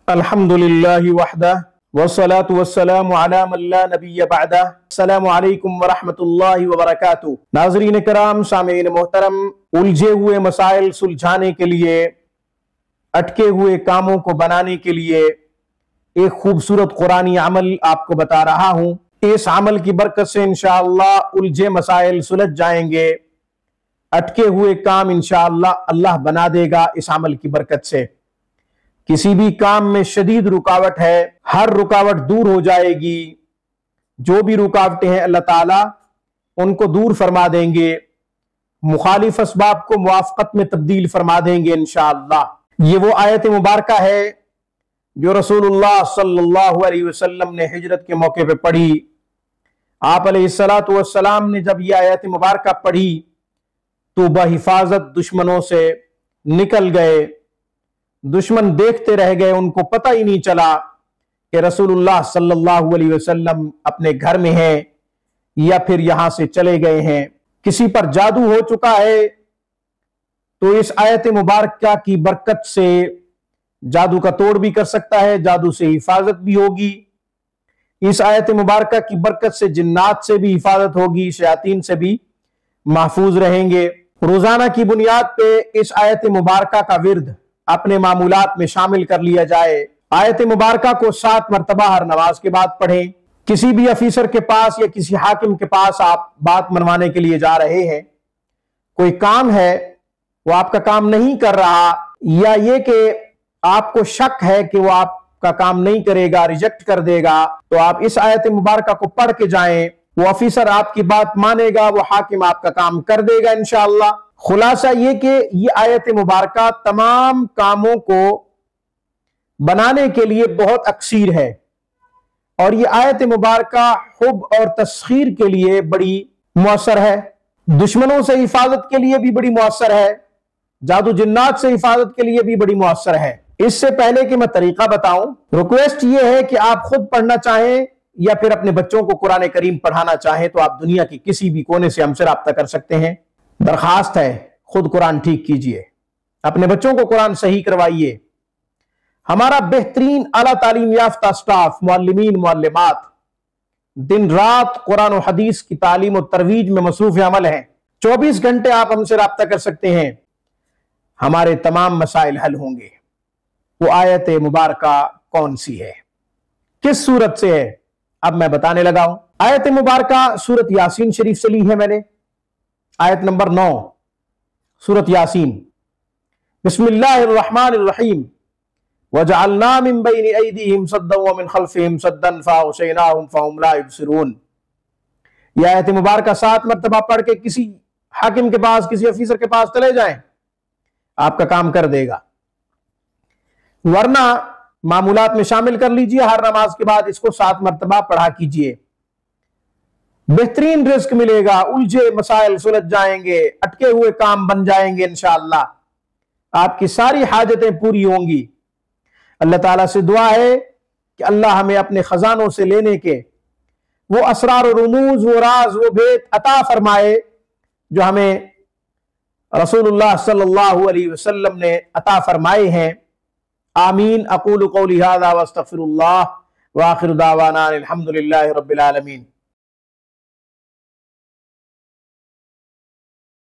अल्हम्दुलिल्लाहि वहदह वस्सलातु वस्सलामु अला मन ला नबिय्य बअदह। अस्सलामु अलैकुम वरहमतुल्लाहि वबरकातुहू। नाज़रीन कराम, सामीन मोहतरम, उलझे हुए मसाइल सुलझाने के लिए, अटके हुए कामों को बनाने के लिए एक खूबसूरत कुरानी अमल आपको बता रहा हूं। इस अमल की बरकत से इंशाअल्लाह उलझे मसाइल सुलझ जाएंगे, अटके हुए काम इंशाअल्लाह अल्लाह बना देगा। इस अमल की बरकत से किसी भी काम में शदीद रुकावट है, हर रुकावट दूर हो जाएगी। जो भी रुकावटें हैं अल्लाह ताला उनको दूर फरमा देंगे, मुखालिफ असबाब को मुवाफकत में तब्दील फरमा देंगे इंशाअल्लाह। ये वो आयत मुबारका है जो रसूलुल्लाह सल्लल्लाहु अलैहि वसल्लम ने हिजरत के मौके पे पढ़ी। आप अलैहिस्सलातु वस्सलाम ने जब यह आयत मुबारका पढ़ी तो बहिफाजत दुश्मनों से निकल गए। दुश्मन देखते रह गए, उनको पता ही नहीं चला कि रसूलुल्लाह सल्लल्लाहु अलैहि वसल्लम अपने घर में हैं या फिर यहां से चले गए हैं। किसी पर जादू हो चुका है तो इस आयत मुबारका की बरकत से जादू का तोड़ भी कर सकता है, जादू से हिफाजत भी होगी। इस आयत मुबारका की बरकत से जिन्नात से भी हिफाजत होगी, शयातीन से भी महफूज रहेंगे। रोजाना की बुनियाद पे इस आयत मुबारका का विर्द अपने मामूलात में शामिल कर लिया जाए। आयत मुबारका को 7 मरतबा हर नमाज के बाद पढ़ें। किसी भी अफीसर के पास या किसी हाकिम के पास आप बात मनवाने के लिए जा रहे हैं, कोई काम है वो आपका काम नहीं कर रहा, या ये कि आपको शक है कि वो आपका काम नहीं करेगा, रिजेक्ट कर देगा, तो आप इस आयत मुबारका को पढ़ के जाएं। वो अफीसर आपकी बात मानेगा, वो हाकिम आपका काम कर देगा इंशाअल्लाह। खुलासा ये कि ये आयत मुबारका तमाम कामों को बनाने के लिए बहुत अक्सीर है, और ये आयत मुबारका हुब और तस्खीर के लिए बड़ी मुअस्सर है। दुश्मनों से हिफाजत के लिए भी बड़ी मुअस्सर है, जादू जिन्नात से हिफाजत के लिए भी बड़ी मुअस्सर है। इससे पहले कि मैं तरीका बताऊं, रिक्वेस्ट ये है कि आप खुद पढ़ना चाहें या फिर अपने बच्चों को कुरान करीम पढ़ाना चाहें तो आप दुनिया के किसी भी कोने से हमसे राब्ता कर सकते हैं। दरखास्त है, खुद कुरान ठीक कीजिए, अपने बच्चों को कुरान सही करवाइए। हमारा बेहतरीन आला तालीम याफ्ता स्टाफ, मुअल्लिमीन मुअल्लिमात दिन रात कुरान और हदीस की तालीम और तरवीज में मसरूफ अमल है। 24 घंटे आप हमसे राब्ता कर सकते हैं, हमारे तमाम मसाइल हल होंगे। वो आयत मुबारका कौन सी है, किस सूरत से है, अब मैं बताने लगा हूं। आयत मुबारका सूरत यासीन शरीफ से ली है मैंने, आयत नंबर 9 सूरत यासीन। बिस्मिल्लाहिर्रहमानिर्रहीम। वजअलना मिन बैनि ऐदीहिम सद्दन व मिन खल्फिहिम सद्दन फअग़शयनाहुम फहुम ला युबसिरून। यह आयत मुबारका 7 मरतबा पढ़ के किसी हाकिम के पास, किसी अफीसर के पास चले जाएं, आपका काम कर देगा। वरना मामूलात में शामिल कर लीजिए, हर नमाज के बाद इसको 7 मरतबा पढ़ा कीजिए। बेहतरीन रिस्क मिलेगा, उलझे मसाइल सुलझ जाएंगे, अटके हुए काम बन जाएंगे इंशाअल्लाह। आपकी सारी हाजतें पूरी होंगी। अल्लाह ताला से दुआ है कि अल्लाह हमें अपने खजानों से लेने के वो असरार और रुमूज, वो राज, वो भेद अता फरमाए जो हमें रसूलुल्लाह सल्लल्लाहु अलैहि वसल्लम ने अता फरमाए हैं। आमीन। अक़ूलु क़ौली हाज़ा व अस्तग़फ़िरुल्लाह व आख़िरु दावाना अनिल हम्दुलिल्लाहि रब्बिल आलमीन।